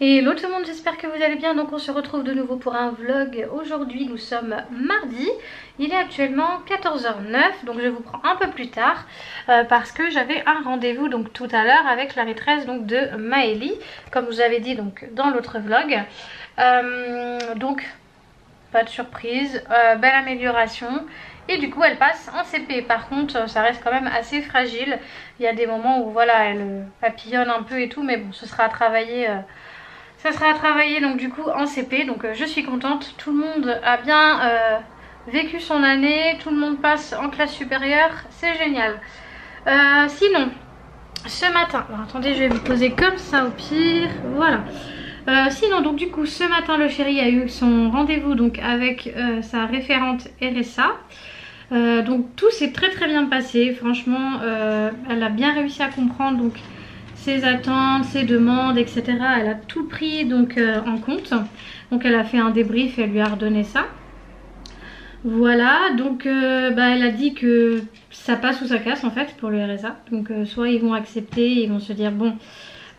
Hello tout le monde, j'espère que vous allez bien. Donc on se retrouve de nouveau pour un vlog. Aujourd'hui nous sommes mardi, il est actuellement 14h09, donc je vous prends un peu plus tard parce que j'avais un rendez-vous donc tout à l'heure avec la maîtresse donc de Maëlie, comme vous avez dit donc dans l'autre vlog. Donc pas de surprise, belle amélioration. Et du coup elle passe en CP. Par contre ça reste quand même assez fragile. Il y a des moments où voilà elle papillonne un peu et tout, mais bon ce sera à travailler. Ça sera à travailler donc du coup en CP. Donc je suis contente. Tout le monde a bien vécu son année. Tout le monde passe en classe supérieure. C'est génial. Sinon ce matin, alors attendez, je vais vous poser comme ça au pire. Voilà. Sinon donc du coup ce matin le chéri a eu son rendez-vous donc avec sa référente RSA. Donc tout s'est très bien passé. Franchement elle a bien réussi à comprendre donc ses attentes, ses demandes, etc. Elle a tout pris donc en compte. Donc elle a fait un débrief et elle lui a redonné ça. Voilà, donc elle a dit que ça passe ou ça casse en fait pour le RSA. Donc soit ils vont accepter, ils vont se dire bon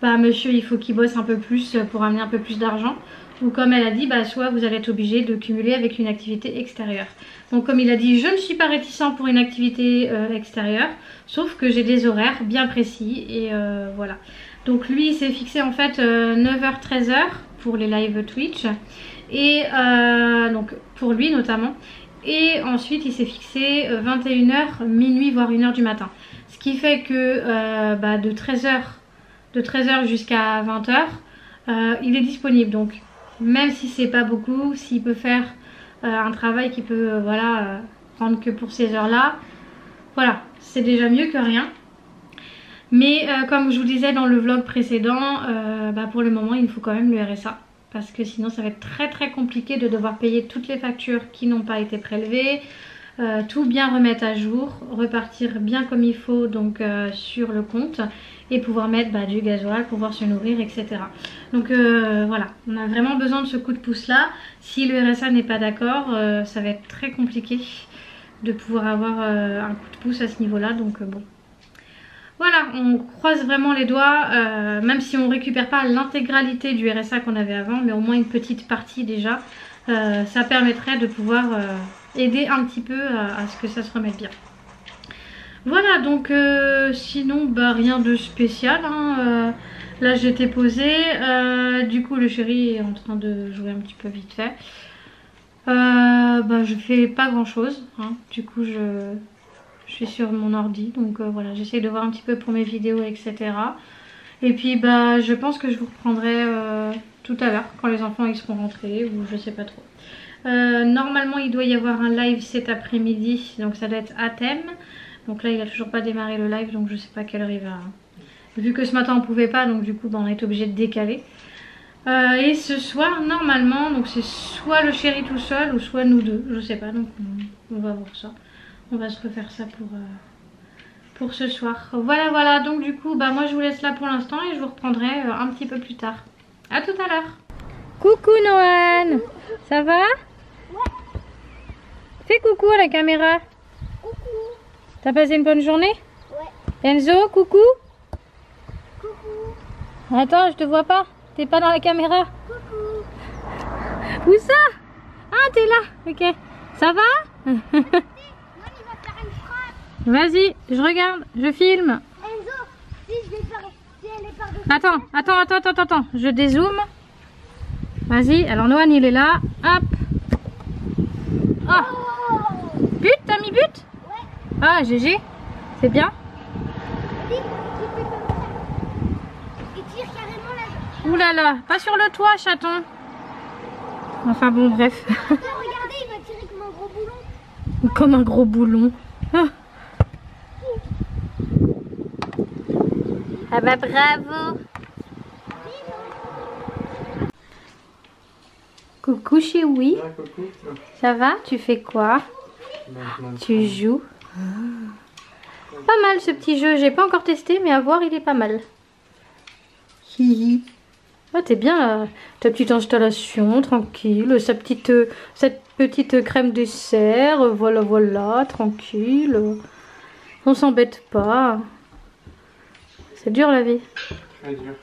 bah monsieur il faut qu'il bosse un peu plus pour amener un peu plus d'argent. Ou comme elle a dit, soit vous allez être obligé de cumuler avec une activité extérieure. Donc comme il a dit, je ne suis pas réticent pour une activité extérieure, sauf que j'ai des horaires bien précis et voilà. Donc lui il s'est fixé en fait 9h-13h pour les live Twitch et donc pour lui notamment. Et ensuite il s'est fixé 21h, minuit voire 1h du matin. Ce qui fait que de 13h jusqu'à 20h il est disponible. Donc même si c'est pas beaucoup, s'il peut faire un travail qui peut prendre que pour ces heures là, voilà, c'est déjà mieux que rien. Mais comme je vous disais dans le vlog précédent, pour le moment il faut quand même le RSA, parce que sinon ça va être très compliqué de devoir payer toutes les factures qui n'ont pas été prélevées, tout bien remettre à jour, repartir bien comme il faut donc sur le compte et pouvoir mettre du gasoil, pouvoir se nourrir, etc. Donc voilà, on a vraiment besoin de ce coup de pouce là. Si le RSA n'est pas d'accord, ça va être très compliqué de pouvoir avoir un coup de pouce à ce niveau là. Donc bon, voilà, on croise vraiment les doigts, même si on récupère pas l'intégralité du RSA qu'on avait avant, mais au moins une petite partie déjà, ça permettrait de pouvoir aider un petit peu à ce que ça se remette bien. Voilà, donc sinon rien de spécial hein. Là j'étais posée, du coup le chéri est en train de jouer un petit peu vite fait. Je fais pas grand chose hein. Du coup je suis sur mon ordi, donc voilà, j'essaie de voir un petit peu pour mes vidéos, etc. Et puis je pense que je vous reprendrai tout à l'heure quand les enfants ils seront rentrés, ou je sais pas trop. Normalement il doit y avoir un live cet après-midi, donc ça doit être à thème. Donc là il a toujours pas démarré le live, donc je sais pas à quelle heure il va. Vu que ce matin on pouvait pas, donc du coup on est obligé de décaler. Et ce soir normalement donc c'est soit le chéri tout seul ou soit nous deux, je sais pas, donc on va voir ça. On va se refaire ça pour ce soir. Voilà, donc du coup moi je vous laisse là pour l'instant et je vous reprendrai un petit peu plus tard. A tout à l'heure. Coucou Noan, ça va? Ouais. Fais coucou à la caméra. T'as passé une bonne journée? Ouais. Enzo, coucou. Coucou. Attends, je te vois pas. T'es pas dans la caméra. Coucou. Où ça? Ah, t'es là. Ok. Ça va? Vas-y, je regarde, je filme. Enzo, si je vais faire... si elle est par... Attends. Je dézoome. Vas-y, alors Noan il est là. Hop. Oh. But, t'as mis but? Ah, GG, c'est bien. Ouh là là, pas sur le toit, chaton. Enfin bon, bref. Regardez, il va tirer comme un gros boulon. Comme un gros boulon. Ah bah bravo. Coucou Chéoui. Ça va? Tu fais quoi? Tu joues? Pas mal ce petit jeu, j'ai pas encore testé mais à voir il est pas mal. Hihi. Ah t'es bien là, ta petite installation tranquille, cette petite crème dessert, voilà, tranquille. On s'embête pas. C'est dur la vie. Très dur.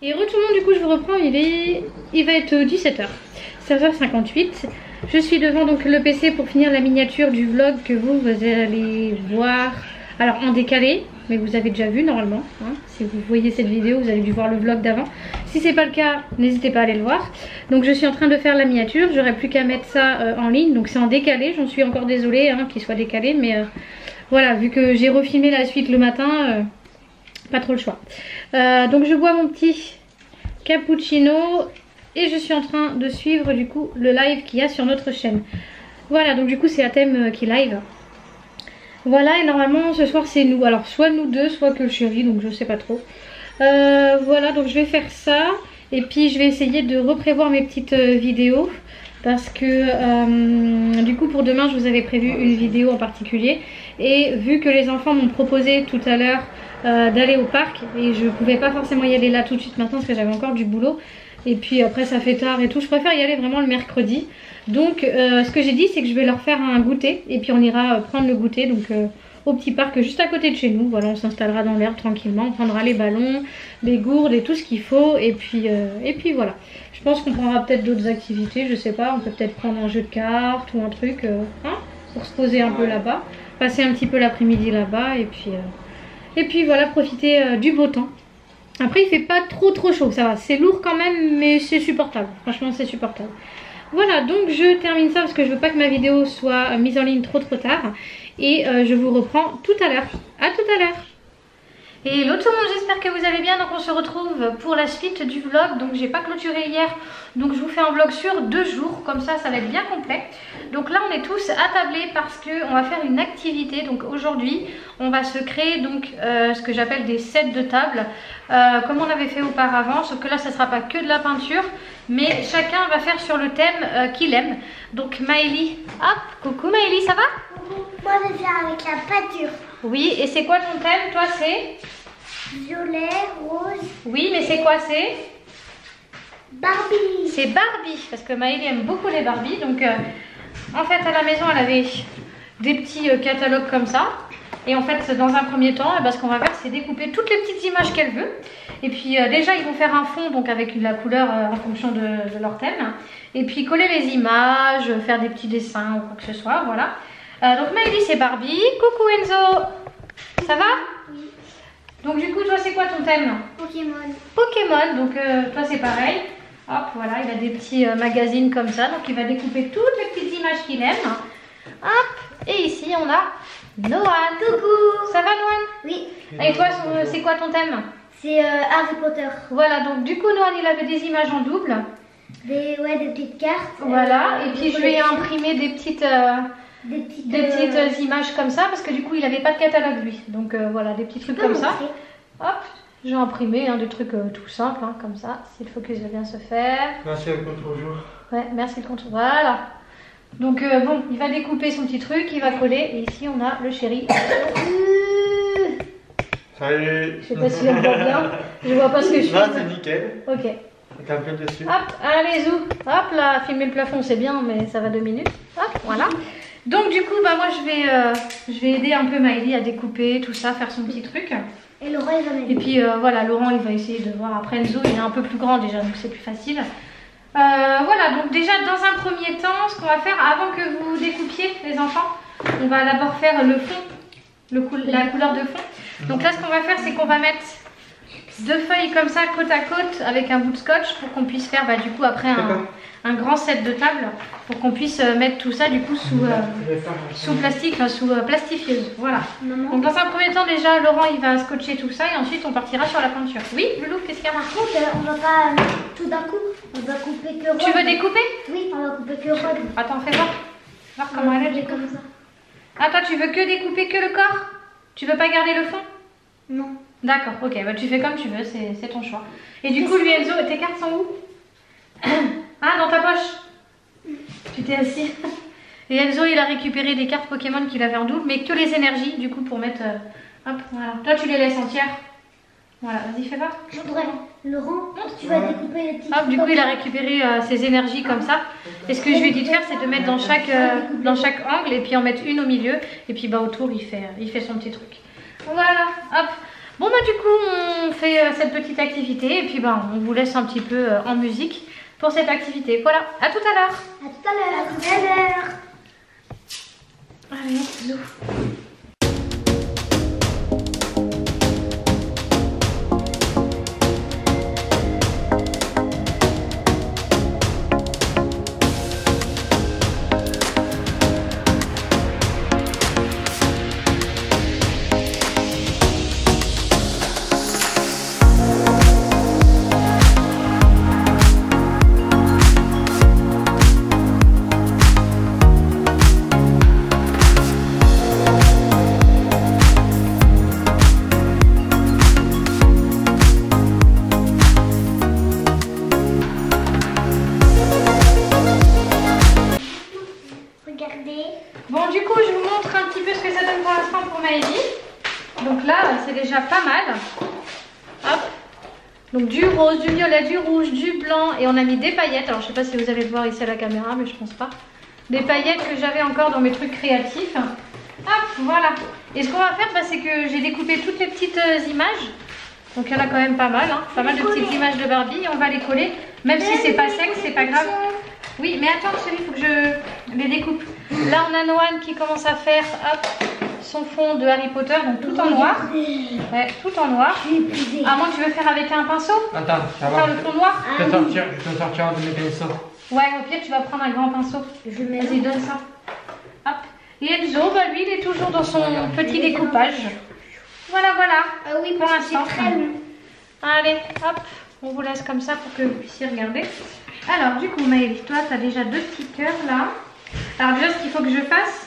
Et tout le monde, du coup je vous reprends, il va être 17h, 16h58. Je suis devant donc le PC pour finir la miniature du vlog que vous allez voir. Alors en décalé, mais vous avez déjà vu normalement, hein. Si vous voyez cette vidéo, vous avez dû voir le vlog d'avant. Si c'est pas le cas, n'hésitez pas à aller le voir. Donc je suis en train de faire la miniature, j'aurais plus qu'à mettre ça en ligne. Donc c'est en décalé, j'en suis encore désolée hein, qu'il soit décalé. Mais voilà, vu que j'ai refilmé la suite le matin, pas trop le choix. Donc je bois mon petit cappuccino et je suis en train de suivre du coup le live qu'il y a sur notre chaîne. Voilà, donc du coup c'est Athème qui live. Voilà, et normalement ce soir c'est nous. Alors soit nous deux, soit que le chéri, donc je sais pas trop. Voilà, donc je vais faire ça. Et puis je vais essayer de reprévoir mes petites vidéos. Parce que du coup pour demain je vous avais prévu une vidéo en particulier. Et vu que les enfants m'ont proposé tout à l'heure d'aller au parc. Et je pouvais pas forcément y aller là tout de suite maintenant parce que j'avais encore du boulot. Et puis après ça fait tard et tout, je préfère y aller vraiment le mercredi. Donc ce que j'ai dit c'est que je vais leur faire un goûter. Et puis on ira prendre le goûter donc au petit parc juste à côté de chez nous. Voilà, on s'installera dans l'herbe tranquillement, on prendra les ballons, les gourdes et tout ce qu'il faut. Et puis voilà. Je pense qu'on prendra peut-être d'autres activités, je sais pas. On peut peut-être prendre un jeu de cartes ou un truc hein, pour se poser un peu là-bas. Passer un petit peu l'après-midi là-bas et puis voilà, profiter du beau temps. Après il fait pas trop chaud, ça va, c'est lourd quand même mais c'est supportable, franchement c'est supportable. Voilà, donc je termine ça parce que je veux pas que ma vidéo soit mise en ligne trop tard. Et je vous reprends tout à l'heure. À tout à l'heure. Et hello tout le monde, j'espère que vous allez bien. Donc on se retrouve pour la suite du vlog. Donc j'ai pas clôturé hier, donc je vous fais un vlog sur 2 jours. Comme ça va être bien complet. Donc là on est tous attablés parce qu'on va faire une activité. Donc aujourd'hui on va se créer donc ce que j'appelle des sets de table, comme on avait fait auparavant. Sauf que là ça sera pas que de la peinture, mais chacun va faire sur le thème qu'il aime. Donc Maëlie, hop, coucou Maëlie, ça va? Moi je vais faire avec la peinture. Oui, et c'est quoi ton thème? Toi c'est violet, rose. Oui, mais c'est quoi? C'est Barbie. C'est Barbie, parce que Maëlie aime beaucoup les Barbie. Donc en fait à la maison elle avait des petits catalogues comme ça. Et en fait dans un premier temps, ce qu'on va faire c'est découper toutes les petites images qu'elle veut. Et puis déjà ils vont faire un fond donc avec la couleur en fonction de leur thème. Et puis coller les images, faire des petits dessins ou quoi que ce soit, voilà. Donc Maëlie c'est Barbie. Coucou Enzo, ça va? Oui. Donc du coup toi c'est quoi ton thème? Pokémon. Pokémon, donc toi c'est pareil. Hop, voilà, il a des petits magazines comme ça. Donc il va découper toutes les petites images qu'il aime. Hop, et ici on a Noan. Coucou. Ça va Noan? Oui. Et toi c'est quoi ton thème? C'est Harry Potter. Voilà, donc du coup Noan il avait des images en double. Des petites cartes. Voilà, et puis je lui ai imprimé des petites images comme ça parce que du coup il avait pas de catalogue lui. Donc voilà, des petits trucs comme ça. Hop, j'ai imprimé des trucs tout simples comme ça. Si le focus va bien se faire. Merci le contre-jour. Ouais, merci le contre. Voilà. Donc bon, il va découper son petit truc, il va coller. Et ici on a le chéri. Salut. Je sais pas si on voit bien. Je vois pas ce que je fais. Là c'est nickel. Ok. Avec un peu dessus. Hop, allez zou. Hop là, filmer le plafond c'est bien mais ça va 2 minutes. Hop, voilà. Donc du coup moi je vais aider un peu Maëlie à découper tout ça, faire son petit truc. Et Laurent il va m'aider. Et puis voilà, Laurent il va essayer de voir. Après Enzo il est un peu plus grand déjà donc c'est plus facile. Voilà, donc déjà dans un premier temps ce qu'on va faire avant que vous découpiez les enfants, on va d'abord faire le fond, la couleur de fond. Donc là ce qu'on va faire c'est qu'on va mettre 2 feuilles comme ça côte à côte avec un bout de scotch pour qu'on puisse faire du coup après un grand set de table pour qu'on puisse mettre tout ça du coup sous plastique, sous plastifieuse. Voilà. Maman. Donc dans un premier temps déjà Laurent il va scotcher tout ça et ensuite on partira sur la peinture. Oui Loulou, qu'est-ce qu'il y a? Par contre on va pas mettre tout d'un coup. On va couper que rose. Tu veux découper? Oui, on va couper que rose. Attends, fais voir. Voir comment elle est comme ça. Ah toi tu veux que découper que le corps? Tu veux pas garder le fond? Non. D'accord, ok, tu fais comme tu veux, c'est ton choix. Et du coup lui Enzo, tes cartes sont où? Ah, dans ta poche. Tu t'es assis. Et Enzo il a récupéré des cartes Pokémon qu'il avait en double, mais que les énergies du coup pour mettre... hop, voilà. Toi tu les laisses entières. Voilà, vas-y fais voir. Je voudrais. Laurent, tu vas découper les petits. Hop, du coup il a récupéré ses énergies comme ça. Et ce que je lui ai dit de faire c'est de mettre dans chaque angle et puis en mettre une au milieu. Et puis autour il fait son petit truc. Voilà, hop. Bon bah du coup on fait cette petite activité et puis bah on vous laisse un petit peu en musique pour cette activité. Voilà, à tout à l'heure. À tout à l'heure. À tout à l'heure. Allez, bisous. Bon du coup je vous montre un petit peu ce que ça donne pour l'instant pour Maëlie. Donc là c'est déjà pas mal. Hop. Donc du rose, du violet, du rouge, du blanc et on a mis des paillettes. Alors je sais pas si vous allez le voir ici à la caméra mais je pense pas. Des paillettes que j'avais encore dans mes trucs créatifs. Hop voilà. Et ce qu'on va faire c'est que j'ai découpé toutes les petites images. Donc il y en a quand même pas mal. Pas mal de petites images de Barbie et on va les coller. Même si c'est pas sec, c'est pas grave. Oui, mais attends, chérie, il faut que je les découpe. Là, on a Noan qui commence à faire son fond de Harry Potter, donc tout en noir. Ouais, tout en noir. À moins que tu veux faire avec un pinceau. Attends, ça va. Faire le fond noir. Je vais sortir un de mes pinceaux. Ouais, au pire, tu vas prendre un grand pinceau. Vas-y, donne ça. Hop. Et Enzo, bah, lui, il est toujours dans son petit découpage. Voilà, voilà. Ah oui, pour parce que l'instant. c'est très long. Allez, hop. On vous laisse comme ça pour que vous puissiez regarder. Alors du coup Maëlie, toi tu as déjà deux petits cœurs là. Alors déjà ce qu'il faut que je fasse,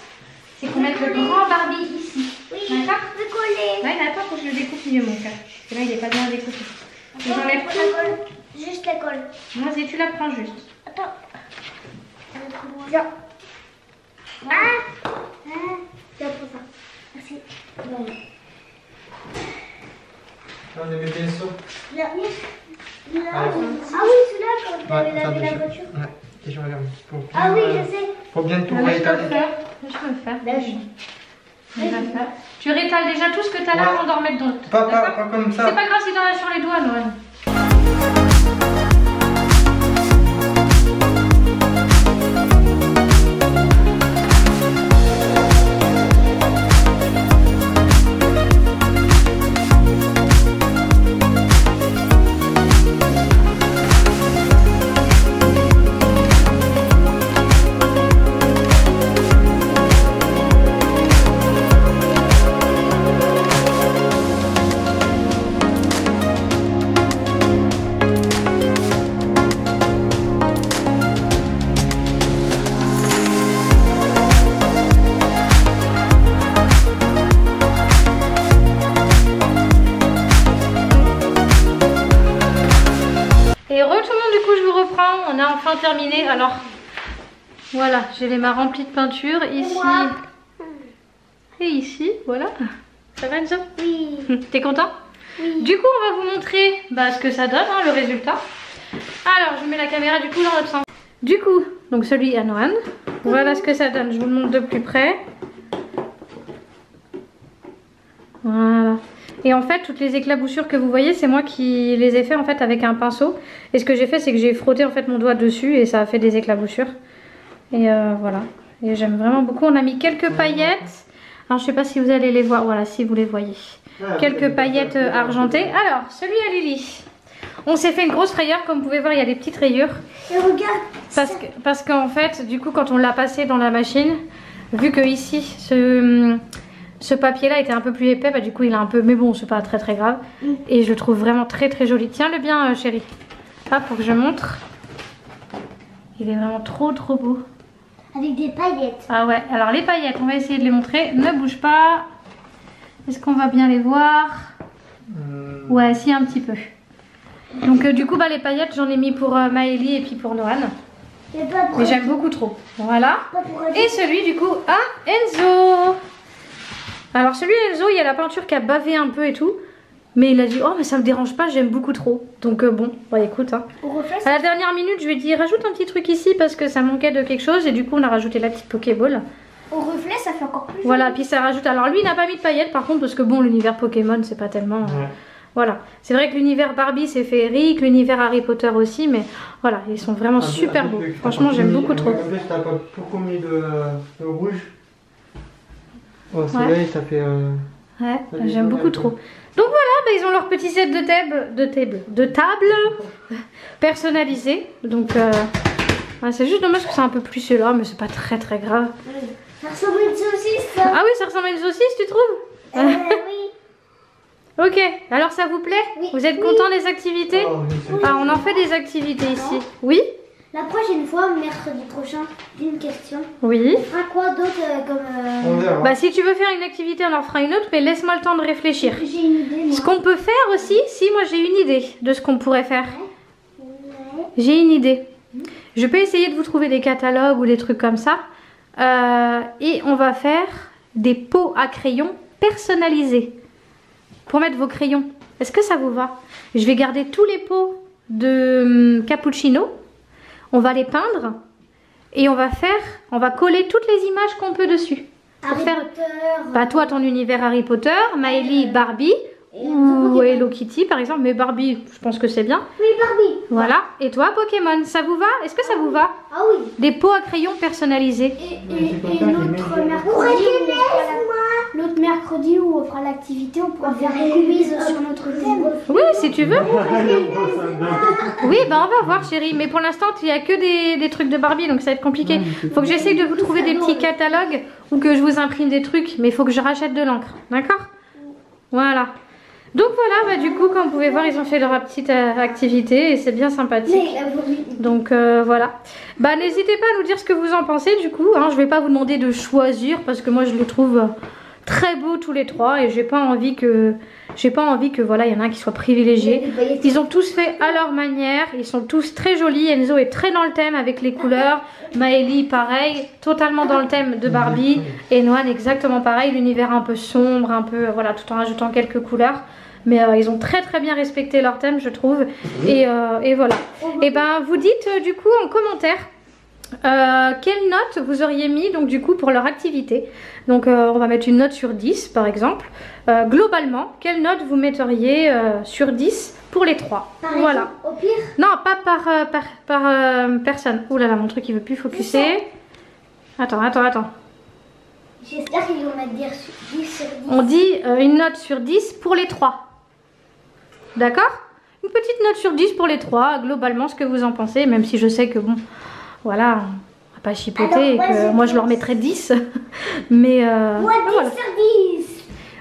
c'est qu'on mette le grand Barbie ici. Oui, d'accord? je vais coller. Ouais, mais attends, faut que je le découpe mieux mon cœur. Parce que là il est pas bien découpé. J'enlève La tout. colle. Juste la colle. Vas-y, tu la prends juste. Attends. Viens. Ah. Tiens, pour ça. Merci. Voilà. Un de mes pinceaux. Là. Là. Ah Ah oui, celui-là quand tu avais lavé la voiture. Ouais, et je regarde. Ah oui, je sais. Faut bien tout Laisse-le réétaler. faire. Laisse-le faire. Vas-y. On va faire. Tu rétales déjà tout ce que tu as là Ouais. avant d'en remettre d'autres. Pas d'accord? comme ça. C'est pas grave si t'en as sur les doigts, Noël. Et re tout le monde, du coup je vous reprends, on a enfin terminé. Alors voilà, j'ai les mains remplies de peinture ici et ici, voilà. Ça va Enzo? Oui. T'es content? Oui. Du coup on va vous montrer ce que ça donne, le résultat. Alors je mets la caméra du coup dans l'autre sens. Du coup, donc celui à Noan, voilà ce que ça donne, je vous le montre de plus près. Voilà. Et en fait, toutes les éclaboussures que vous voyez, c'est moi qui les ai fait en fait avec un pinceau. Et ce que j'ai fait, c'est que j'ai frotté en fait mon doigt dessus et ça a fait des éclaboussures. Et voilà. Et j'aime vraiment beaucoup. On a mis quelques paillettes. Alors, je sais pas si vous allez les voir. Voilà, si vous les voyez. Quelques paillettes argentées. Alors, celui à Lily. On s'est fait une grosse frayeur. Comme vous pouvez voir, il y a des petites rayures. Et regarde. Parce qu'en fait, du coup, quand on l'a passé dans la machine, vu que ici, ce papier là était un peu plus épais, bah du coup il est un peu, mais bon c'est pas très très grave. Et je le trouve vraiment très très joli. Tiens-le bien chérie. Hop, pour que je montre. Il est vraiment trop trop beau. Avec des paillettes. Ah ouais, alors les paillettes, on va essayer de les montrer. Ne bouge pas. Est-ce qu'on va bien les voir? Ouais, si un petit peu. Donc du coup les paillettes j'en ai mis pour Maëlie et puis pour Noan. Mais j'aime beaucoup trop. Voilà. Et celui du coup à Enzo. Alors celui Enzo, il y a la peinture qui a bavé un peu et tout. Mais il a dit, oh mais ça me dérange pas, j'aime beaucoup trop. Donc bon, bah écoute. Hein. À la dernière minute, je lui ai dit, rajoute un petit truc ici parce que ça manquait de quelque chose. Et du coup, on a rajouté la petite Pokéball. Au reflet, ça fait encore plus. Voilà, puis ça rajoute. Alors lui, il n'a pas mis de paillettes par contre, parce que bon, l'univers Pokémon, c'est pas tellement. Ouais. Voilà. C'est vrai que l'univers Barbie, c'est féerique, l'univers Harry Potter aussi, mais voilà, ils sont vraiment super beaux. Franchement, j'aime beaucoup trop. En plus, t'as pas beaucoup mis de rouge. Au soleil, ça fait. Ouais, j'aime beaucoup trop. Donc voilà, bah, ils ont leur petit set de table personnalisé. Donc ouais, c'est juste dommage que c'est un peu plus celui-là, mais c'est pas très grave. Ça ressemble à une saucisse, ça. Ah oui, ça ressemble à une saucisse, tu trouves? Oui. Ok, alors ça vous plaît? Oui. Vous êtes contents des activités? Oh, Ah, on en fait des activités ici. Oui? La prochaine fois, mercredi prochain, une question. Oui. On fera quoi d'autre comme. On verra. Bah si tu veux faire une activité, on en fera une autre, mais laisse-moi le temps de réfléchir. J'ai une idée, moi. Ce qu'on peut faire aussi, si moi j'ai une idée de ce qu'on pourrait faire. Ouais. J'ai une idée. Je peux essayer de vous trouver des catalogues ou des trucs comme ça. Et on va faire des pots à crayons personnalisés pour mettre vos crayons. Est-ce que ça vous va? Je vais garder tous les pots de Cappuccino. On va les peindre et on va coller toutes les images qu'on peut dessus. Pour Harry faire, Potter. bah toi ton univers Harry Potter, Maëlie Barbie ou Hello Kitty par exemple, mais Barbie je pense que c'est bien. Oui, Barbie. Voilà, et toi Pokémon, ça vous va? Est-ce que ça vous va? Ah oui. Des pots à crayons personnalisés. Et l'autre mercredi, l'autre mercredi où on fera l'activité, on pourra faire un quiz sur notre thème. Oui, si tu veux. Oui, bah on va voir chérie, mais pour l'instant il n'y a que des trucs de Barbie, donc ça va être compliqué. Faut que j'essaye de vous trouver des petits catalogues ou que je vous imprime des trucs, mais il faut que je rachète de l'encre, d'accord? Voilà. Donc voilà, bah, du coup, comme vous pouvez voir, ils ont fait leur petite activité et c'est bien sympathique. Donc voilà. Bah n'hésitez pas à nous dire ce que vous en pensez du coup. Hein. Je vais pas vous demander de choisir parce que moi je les trouve très beaux tous les trois et j'ai pas envie que voilà, il y en a un qui soit privilégié. Ils ont tous fait à leur manière, ils sont tous très jolis. Enzo est très dans le thème avec les couleurs. Maëlie pareil, totalement dans le thème de Barbie. Et Noan exactement pareil, l'univers un peu sombre, un peu voilà, tout en rajoutant quelques couleurs. Mais ils ont très bien respecté leur thème je trouve. Et voilà. Et ben vous dites du coup en commentaire quelle note vous auriez mis donc du coup pour leur activité. Donc on va mettre une note sur 10 par exemple. Globalement, quelle note vous metteriez sur 10 pour les trois? Voilà. Au pire. Non, pas par personne. Ouh là là, mon truc il veut plus focuser. Attends. J'espère qu'ils vont mettre 10 sur 10. On dit une note sur 10 pour les trois. D'accord? Une petite note sur 10 pour les trois, globalement ce que vous en pensez, même si je sais que bon, voilà, on va pas chipoter et que moi je leur mettrais 10. Mais Moi 10 voilà. sur 10.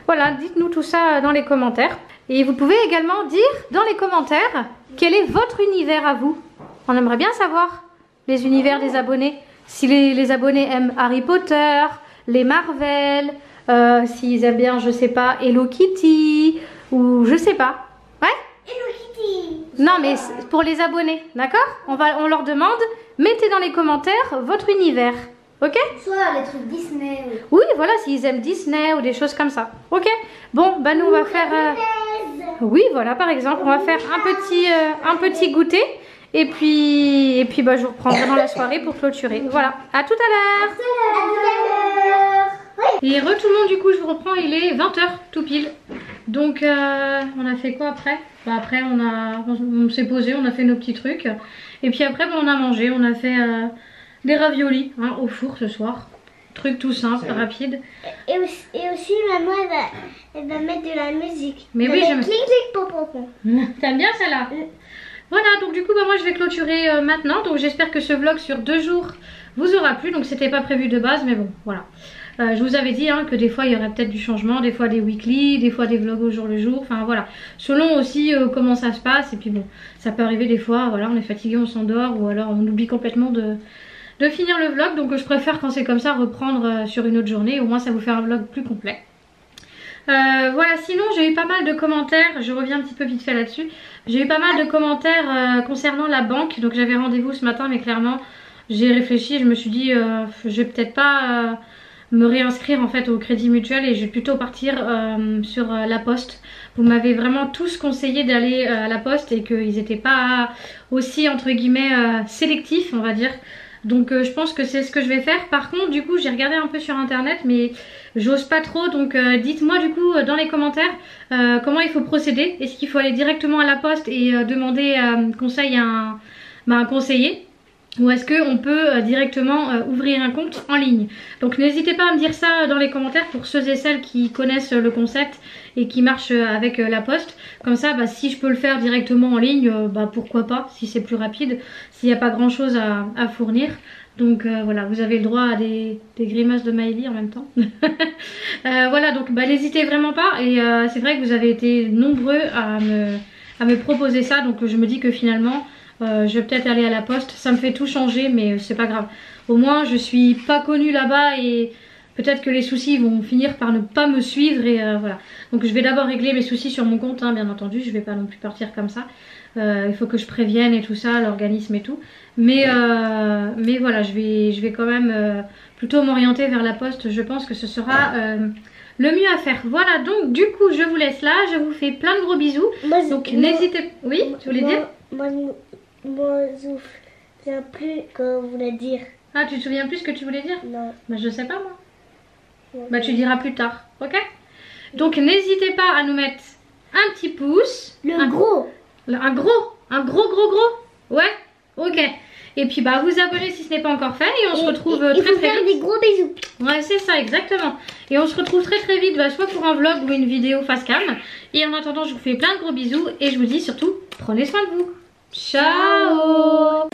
Voilà, dites-nous tout ça dans les commentaires. Et vous pouvez également dire dans les commentaires quel est votre univers à vous. On aimerait bien savoir les univers des abonnés. Si les abonnés aiment Harry Potter, les Marvel, s'ils aiment bien, je sais pas, Hello Kitty, ou je sais pas. Ouais? Hello Kitty. Non, mais pour les abonnés, d'accord? On leur demande, mettez dans les commentaires votre univers. Ok? Soit les trucs Disney. Oui, voilà, s'ils aiment Disney ou des choses comme ça. Ok? Bon, bah nous on va faire... Oui, voilà, par exemple, on va faire un petit goûter. Et puis bah, je vous reprendrai dans la soirée pour clôturer. Voilà, à tout à l'heure. Et tout le monde, du coup, je vous reprends, il est 20h tout pile. Donc, on a fait quoi après? Bah, après, on s'est posé, on a fait nos petits trucs. Et puis après, bah, on a mangé, on a fait des raviolis hein, au four ce soir. Truc tout simple, rapide. Et aussi, maman, elle va mettre de la musique. Mais oui, j'aime. Clic, clic, pom, pom, pom. T'aimes bien celle-là? Voilà, donc du coup, bah, moi je vais clôturer maintenant. Donc j'espère que ce vlog sur 2 jours vous aura plu. Donc c'était pas prévu de base, mais bon, voilà. Je vous avais dit hein, que des fois il y aurait peut-être du changement, des fois des weekly, des fois des vlogs au jour le jour. Enfin voilà, selon aussi comment ça se passe. Et puis bon, ça peut arriver des fois, voilà, on est fatigué, on s'endort ou alors on oublie complètement de finir le vlog. Donc je préfère quand c'est comme ça reprendre sur une autre journée. Au moins ça vous fait un vlog plus complet. Voilà, sinon j'ai eu pas mal de commentaires, je reviens un petit peu vite fait là-dessus. J'ai eu pas mal de commentaires concernant la banque, donc j'avais rendez-vous ce matin mais clairement j'ai réfléchi, je me suis dit je vais peut-être pas me réinscrire en fait au Crédit Mutuel et je vais plutôt partir sur la Poste. Vous m'avez vraiment tous conseillé d'aller à la Poste et qu'ils n'étaient pas aussi entre guillemets sélectifs on va dire. Donc je pense que c'est ce que je vais faire. Par contre du coup j'ai regardé un peu sur internet mais j'ose pas trop. Donc dites-moi du coup dans les commentaires comment il faut procéder. Est-ce qu'il faut aller directement à la poste et demander conseil à un conseiller, ou est-ce qu'on peut directement ouvrir un compte en ligne? Donc n'hésitez pas à me dire ça dans les commentaires pour ceux et celles qui connaissent le concept et qui marchent avec la poste. Comme ça, bah, si je peux le faire directement en ligne, bah, pourquoi pas, si c'est plus rapide, s'il n'y a pas grand chose à fournir. Donc voilà, vous avez le droit à des grimaces de Maëlie en même temps. Voilà, donc bah, n'hésitez vraiment pas. Et c'est vrai que vous avez été nombreux à me proposer ça. Donc je me dis que finalement... je vais peut-être aller à la poste, ça me fait tout changer mais c'est pas grave. Au moins je suis pas connue là-bas et peut-être que les soucis vont finir par ne pas me suivre et voilà. Donc je vais d'abord régler mes soucis sur mon compte hein, bien entendu, je vais pas non plus partir comme ça. Il faut que je prévienne et tout ça, l'organisme et tout. Mais voilà, je vais quand même plutôt m'orienter vers la poste, je pense que ce sera... le mieux à faire. Voilà, donc du coup je vous laisse là, je vous fais plein de gros bisous. Donc n'hésitez... Oui, tu voulais dire? Moi, je ne me souviens plus que vous voulez dire. Ah, tu te souviens plus ce que tu voulais dire? Non. Bah, je sais pas moi. Ouais. Bah, tu diras plus tard, ok? Donc, n'hésitez pas à nous mettre un petit pouce. Un gros, gros. Ouais, ok. Et puis, bah, vous abonner si ce n'est pas encore fait. Et on se retrouve très vite. Des gros bisous. Ouais, c'est ça, exactement. Et on se retrouve très vite, bah, soit pour un vlog ou une vidéo face cam. Et en attendant, je vous fais plein de gros bisous. Et je vous dis surtout, prenez soin de vous. Ciao.